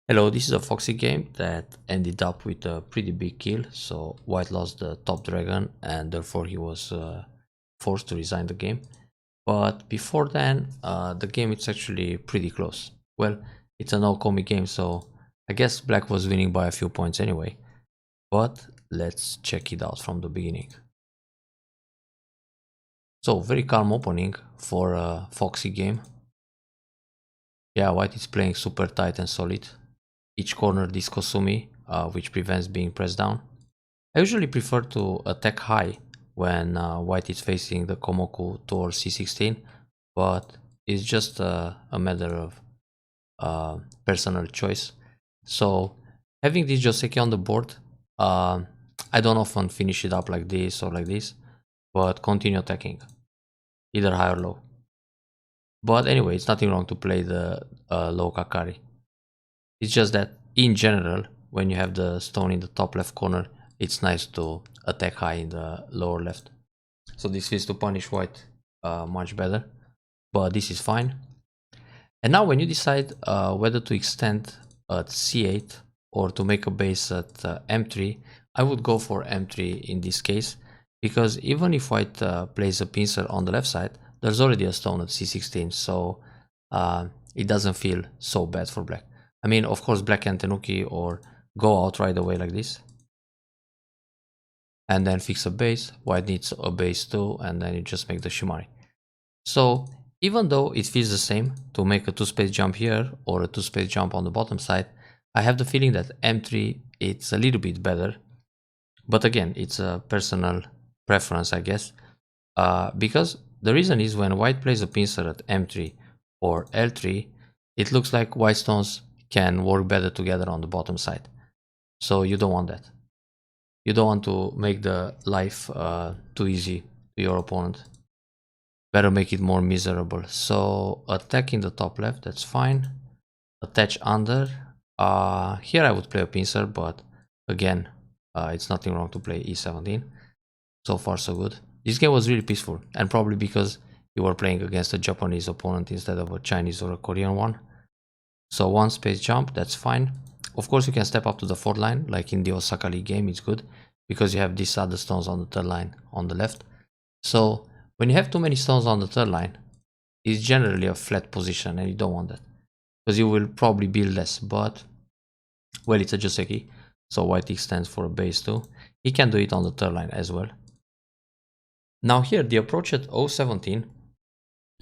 Hello, this is a Foxxy game that ended up with a pretty big kill, so White lost the top dragon and therefore he was forced to resign the game. But before then, the game is actually pretty close. Well, it's a no-commit game, so I guess Black was winning by a few points anyway. But let's check it out from the beginning. So, very calm opening for a Foxxy game. Yeah, White is playing super tight and solid. Each corner this Kosumi, which prevents being pressed down. I usually prefer to attack high when White is facing the Komoku towards c16, but it's just a matter of personal choice. So having this Joseki on the board, I don't often finish it up like this or like this, but continue attacking, either high or low. But anyway, it's nothing wrong to play the low Kakari. It's just that in general, when you have the stone in the top left corner, it's nice to attack high in the lower left. So this is to punish White much better, but this is fine. And now when you decide whether to extend at c8 or to make a base at m3, I would go for m3 in this case, because even if White plays a pincer on the left side, there's already a stone at c16, so it doesn't feel so bad for Black. I mean, of course, Black can Tenuki or go out right away like this, and then fix a base. White needs a base too, and then you just make the Shimari. So even though it feels the same to make a 2-space jump here or a 2-space jump on the bottom side, I have the feeling that m3 it's a little bit better. But again, it's a personal preference, I guess, because the reason is when White plays a pincer at m3 or l3, it looks like White stones can work better together on the bottom side. So you don't want that. You don't want to make the life too easy to your opponent. Better make it more miserable. So attacking the top left, that's fine. Attach under. Here I would play a pincer, but again, it's nothing wrong to play e17. So far so good. This game was really peaceful, and probably because you were playing against a Japanese opponent instead of a Chinese or a Korean one. So 1-space jump, that's fine. Of course you can step up to the 4th line, like in the Osaka League game, it's good, because you have these other stones on the 3rd line on the left. So when you have too many stones on the 3rd line, it's generally a flat position, and you don't want that, because you will probably build less. But well, it's a Joseki, so White extends for a base too. He can do it on the 3rd line as well. Now here, the approach at 017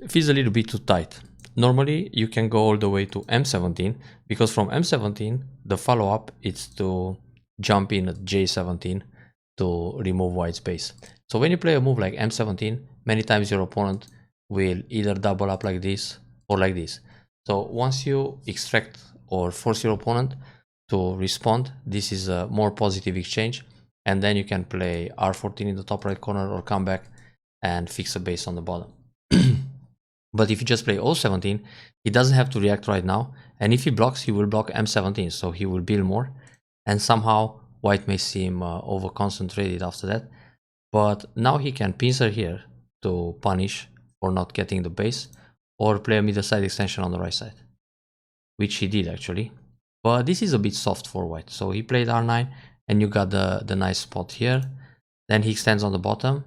feels a little bit too tight. Normally you can go all the way to m17, because from m17 the follow-up is to jump in at j17 to remove White's base. So when you play a move like m17, many times your opponent will either double up like this or like this. So once you extract or force your opponent to respond, this is a more positive exchange, and then you can play r14 in the top right corner or come back and fix a base on the bottom. But if you just play 017, he doesn't have to react right now, and if he blocks, he will block m17, so he will build more, and somehow White may seem over concentrated after that. But now he can pincer here to punish for not getting the base, or play a middle side extension on the right side, which he did actually. But this is a bit soft for White, so he played r9, and you got the nice spot here. Then he extends on the bottom.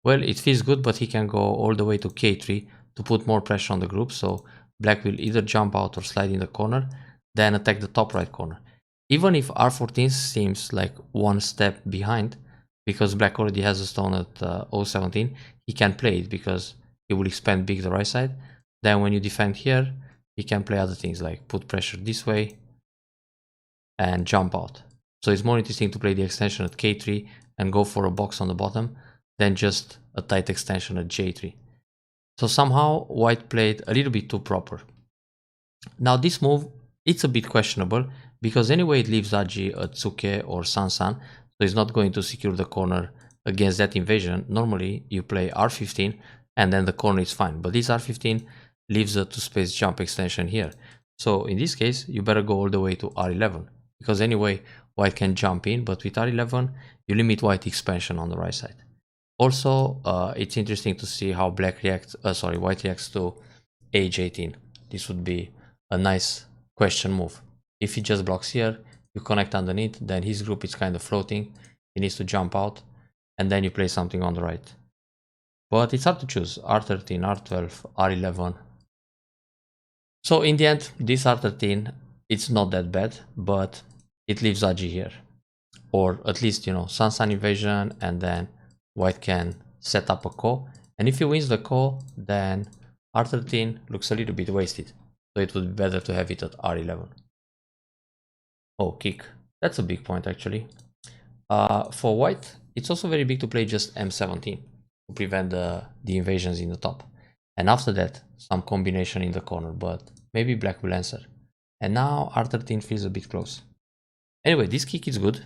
Well, it feels good, but he can go all the way to k3 to put more pressure on the group, so Black will either jump out or slide in the corner, then attack the top right corner. Even if r14 seems like one step behind, because Black already has a stone at 017, he can play it because he will expand big the right side. Then when you defend here, he can play other things like put pressure this way and jump out. So it's more interesting to play the extension at k3 and go for a box on the bottom than just a tight extension at j3. So somehow White played a little bit too proper. Now this move, it's a bit questionable, because anyway it leaves Aji at Tsuke or Sansan, so he's not going to secure the corner against that invasion. Normally you play r15 and then the corner is fine, but this r15 leaves a 2-space jump extension here. So in this case you better go all the way to r11, because anyway White can jump in, but with r11 you limit White expansion on the right side. Also, it's interesting to see how White reacts to age 18. This would be a nice question move. If he just blocks here, you connect underneath, then his group is kind of floating. He needs to jump out, and then you play something on the right. But it's hard to choose R13, R12, R11. So in the end, this R13, it's not that bad, but it leaves Aji here. Or at least, you know, Sun invasion, and then white can set up a ko. And if he wins the ko, then R13 looks a little bit wasted. So it would be better to have it at R11. Oh, kick. That's a big point actually. For white, it's also very big to play just M17 to prevent the invasions in the top. And after that, some combination in the corner, but maybe black will answer. And now R13 feels a bit close. Anyway, this kick is good.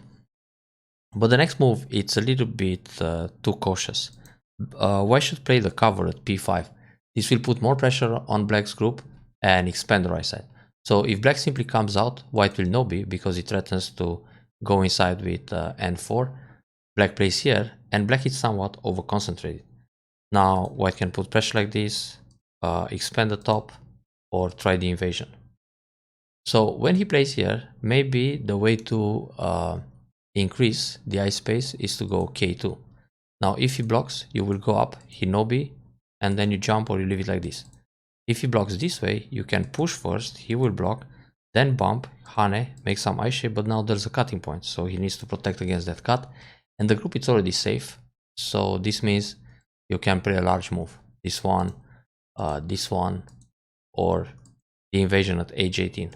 But the next move, it's a little bit too cautious. White should play the cover at P5. This will put more pressure on black's group and expand the right side. So if black simply comes out, white will no B because it threatens to go inside with N4. Black plays here, and black is somewhat over concentrated. Now white can put pressure like this, expand the top, or try the invasion. So when he plays here, maybe the way to increase the eye space is to go K2. Now if he blocks, you will go up, he no B, and then you jump or you leave it like this. If he blocks this way, you can push first, he will block, then bump, Hane, make some eye shape, but now there's a cutting point, so he needs to protect against that cut. And the group is already safe, so this means you can play a large move. This one, or the invasion at H18.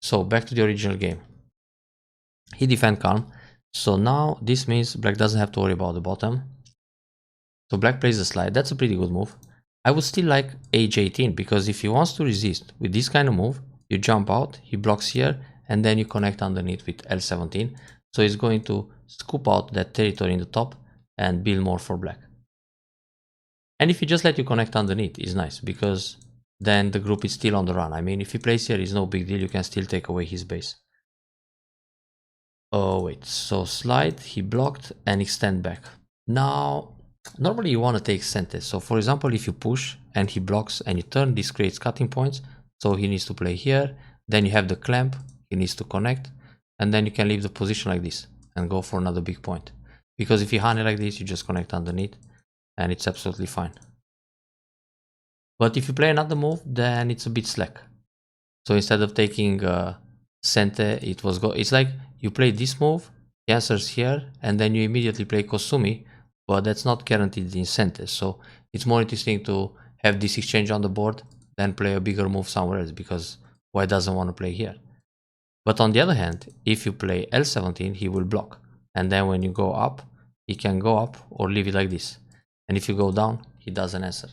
So back to the original game. He defend calm, so now this means black doesn't have to worry about the bottom. So black plays the slide, that's a pretty good move. I would still like H18 because if he wants to resist with this kind of move, you jump out, he blocks here, and then you connect underneath with L17. So he's going to scoop out that territory in the top and build more for black. And if he just let you connect underneath, is nice because then the group is still on the run. I mean, if he plays here, it's no big deal, you can still take away his base. Oh wait, so slide, he blocked and extend back. Now, normally you want to take sentence. So for example, if you push and he blocks and you turn, this creates cutting points. So he needs to play here. Then you have the clamp, he needs to connect. And then you can leave the position like this and go for another big point. Because if you Hane like this, you just connect underneath and it's absolutely fine. But if you play another move, then it's a bit slack. So instead of taking Sente, it's like you play this move, he answers here, and then you immediately play Kosumi, but that's not guaranteed in Sente. So it's more interesting to have this exchange on the board than play a bigger move somewhere else, because white doesn't want to play here. But on the other hand, if you play L17, he will block. And then when you go up, he can go up or leave it like this. And if you go down, he doesn't answer.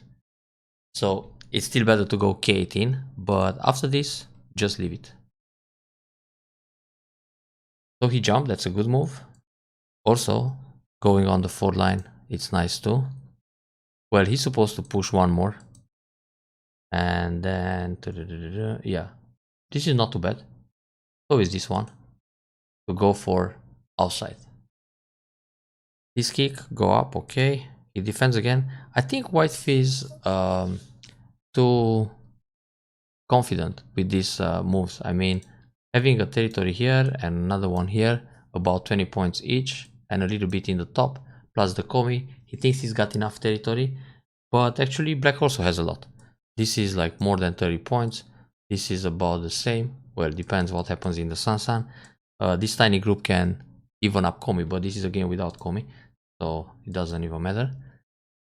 So it's still better to go K18, but after this, just leave it. So he jumped, that's a good move. Also, going on the 4th line, it's nice too. Well, he's supposed to push one more. And then, yeah, this is not too bad. So is this one, to go for outside. This kick, go up, okay. He defends again. I think white feels too confident with these moves. I mean, having a territory here and another one here, about 20 points each, and a little bit in the top, plus the Komi. He thinks he's got enough territory, but actually black also has a lot. This is like more than 30 points. This is about the same. Well, depends what happens in the Sansan. This tiny group can even up Komi, but this is a game without Komi, so it doesn't even matter.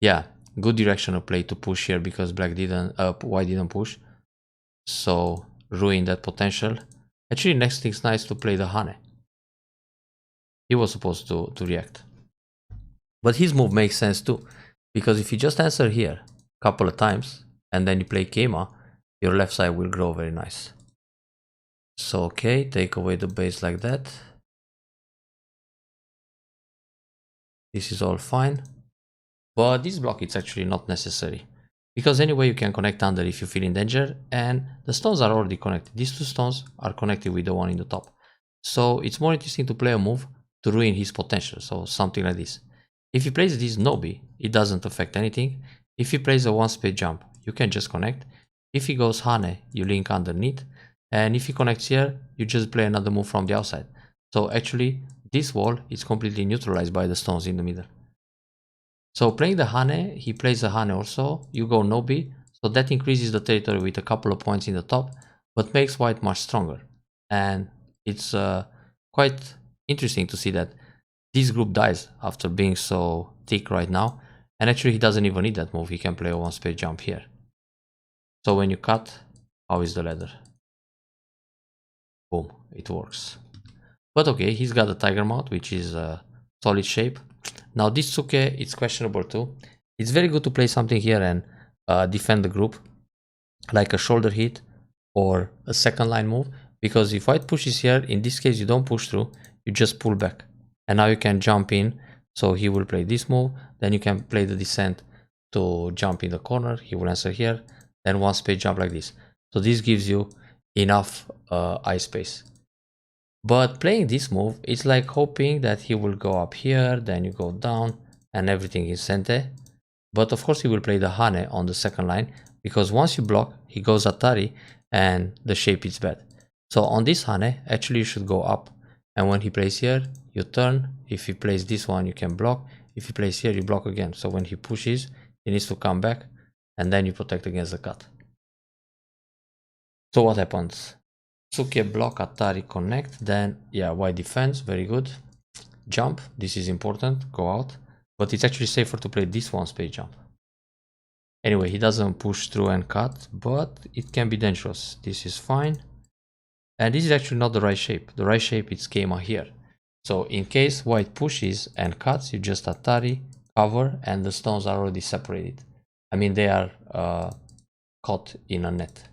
Yeah, good directional play to push here because white didn't push. So ruin that potential. Actually, next thing's nice to play the Hane. He was supposed to react. But his move makes sense too, because if you just answer here a couple of times and then you play Keima, your left side will grow very nice. So okay, take away the base like that. This is all fine. But this block is actually not necessary, because anyway you can connect under if you feel in danger, and the stones are already connected. These two stones are connected with the one in the top. So it's more interesting to play a move to ruin his potential, so something like this. If he plays this Nobi, it doesn't affect anything. If he plays a one-space jump, you can just connect. If he goes Hane, you link underneath. And if he connects here, you just play another move from the outside. So actually, this wall is completely neutralized by the stones in the middle. So playing the Hane, he plays the Hane also. You go Nobi, so that increases the territory with a couple of points in the top, but makes white much stronger. And it's quite interesting to see that this group dies after being so thick right now. And actually he doesn't even need that move, he can play a one space jump here. So when you cut, how is the ladder? Boom, it works. But okay, he's got a tiger mouth, which is a solid shape. Now this Tsuke, it's questionable too. It's very good to play something here and defend the group, like a shoulder hit or a second line move, because if white pushes here, in this case you don't push through, you just pull back. And now you can jump in, so he will play this move, then you can play the descent to jump in the corner, he will answer here, then one space jump like this. So this gives you enough eye space. But playing this move, it's like hoping that he will go up here, then you go down, and everything is sente. But of course he will play the Hane on the second line, because once you block, he goes Atari, and the shape is bad. So on this Hane, actually you should go up, and when he plays here, you turn. If he plays this one, you can block. If he plays here, you block again. So when he pushes, he needs to come back, and then you protect against the cut. So what happens? Tsuke block, Atari connect, then yeah, white defense, very good. Jump, this is important, go out. But it's actually safer to play this one space jump. Anyway, he doesn't push through and cut, but it can be dangerous. This is fine. And this is actually not the right shape. The right shape is Keima here. So in case white pushes and cuts, you just Atari, cover, and the stones are already separated. I mean, they are caught in a net.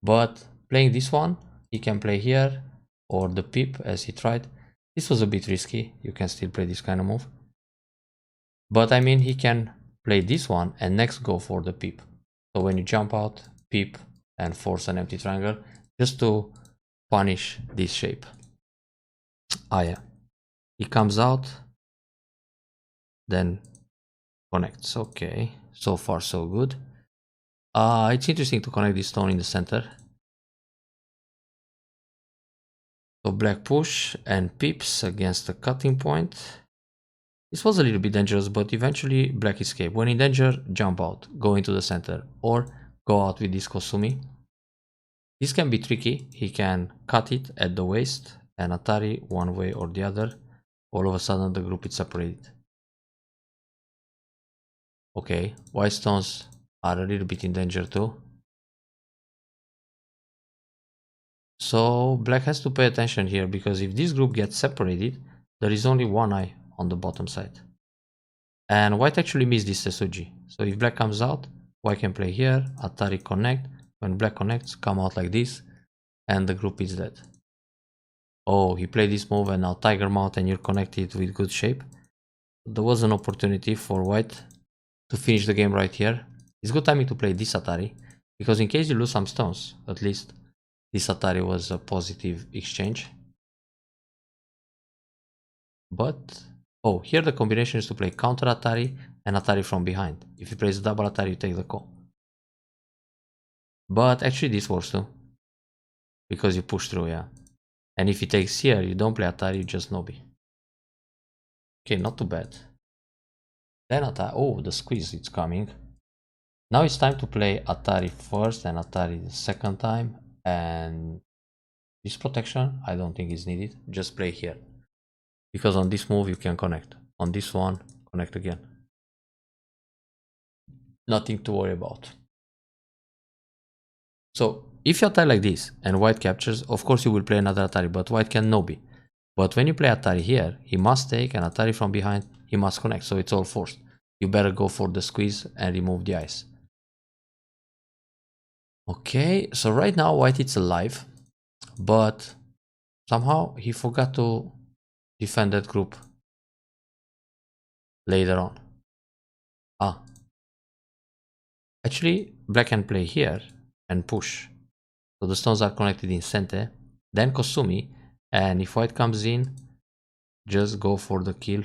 But playing this one, he can play here, or the pip as he tried. This was a bit risky, you can still play this kind of move. But I mean, he can play this one and next go for the pip. So when you jump out, pip, and force an empty triangle, just to punish this shape. Ah yeah, he comes out, then connects. Okay, so far so good. It's interesting to connect this stone in the center. So black push and pips against the cutting point. This was a little bit dangerous, but eventually black escape. When in danger, jump out, go into the center, or go out with this Kosumi. This can be tricky. He can cut it at the waist and Atari one way or the other. All of a sudden the group is separated. Okay, white stones are a little bit in danger too. So black has to pay attention here, because if this group gets separated, there is only one eye on the bottom side. And white actually missed this Tesuji. So if black comes out, white can play here, Atari connect. When black connects, come out like this, and the group is dead. Oh, he played this move and now tiger mouth and you're connected with good shape. There was an opportunity for white to finish the game right here. It's good timing to play this Atari, because in case you lose some stones, at least this Atari was a positive exchange. But, oh, here the combination is to play counter Atari and Atari from behind. If he plays double Atari, you take the call. But actually this works too, because you push through, yeah. And if he takes here, you don't play Atari, you just Nobi. Okay, not too bad. Then Atari, oh, the squeeze, it's coming. Now it's time to play Atari first and Atari the second time. And this protection, I don't think is needed. Just play here, because on this move you can connect. On this one, connect again. Nothing to worry about. So if you Atari like this and white captures, of course you will play another Atari, but white can Nobi. But when you play Atari here, he must take an Atari from behind, he must connect, so it's all forced. You better go for the squeeze and remove the ice. Okay, so right now white is alive, but somehow he forgot to defend that group later on. Ah, actually black can play here and push. So the stones are connected in center, then Kosumi, and if white comes in, just go for the kill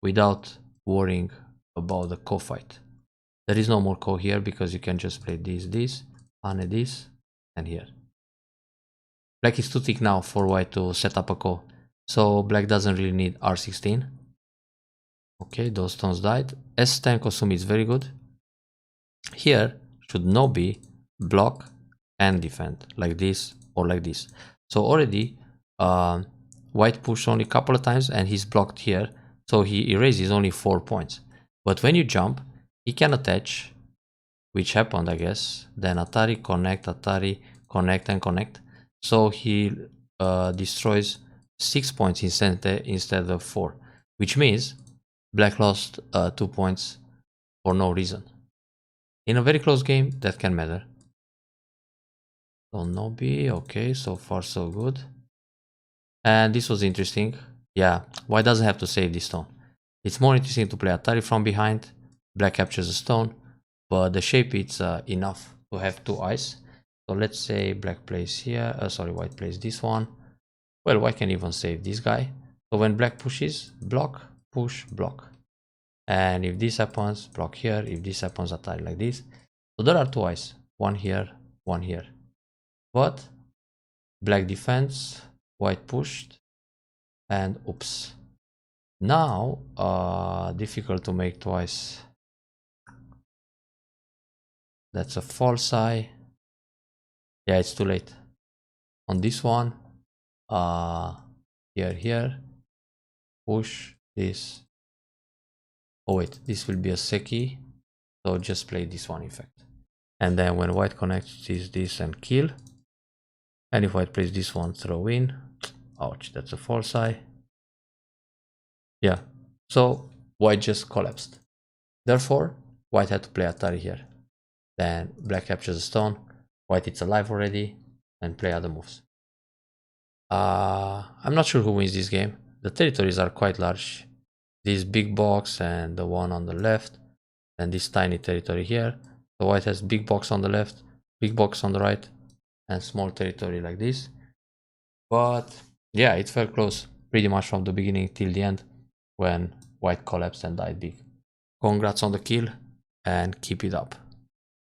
without worrying about the co-fight. There is no more ko here because you can just play this, and this, and here. Black is too thick now for white to set up a ko. So black doesn't really need r16. Okay, those stones died. S10 Kosumi is very good. Here should no be block and defend like this or like this. So already white pushed only a couple of times and he's blocked here. So he erases only 4 points. But when you jump, he can attach, which happened, I guess. Then Atari, connect and connect. So he destroys 6 points instead of 4, which means black lost 2 points for no reason. In a very close game, that can matter. So Nobi, okay, so far so good. And this was interesting. Yeah, white doesn't have to save this stone. It's more interesting to play Atari from behind. Black captures a stone, but the shape it's enough to have 2 eyes. So let's say black plays here, white plays this one. Well, white can even save this guy. So when black pushes, block, push, block. And if this happens, block here. If this happens, Atari like this. So there are 2 eyes, one here, one here. But black defends, white pushed, and oops. Now, difficult to make twice. That's a false eye. Yeah, it's too late. On this one, here, push this. Oh wait, this will be a seki. So just play this one in fact. And then when white connects this and kill. And if white plays this one, throw in. Ouch, that's a false eye. Yeah, so white just collapsed. Therefore, white had to play Atari here. Then black captures a stone. White is alive already. And play other moves. I'm not sure who wins this game. The territories are quite large. This big box and the one on the left. And this tiny territory here. So white has big box on the left, big box on the right, and small territory like this. But yeah, it felt close pretty much from the beginning till the end when white collapsed and died big. Congrats on the kill and keep it up.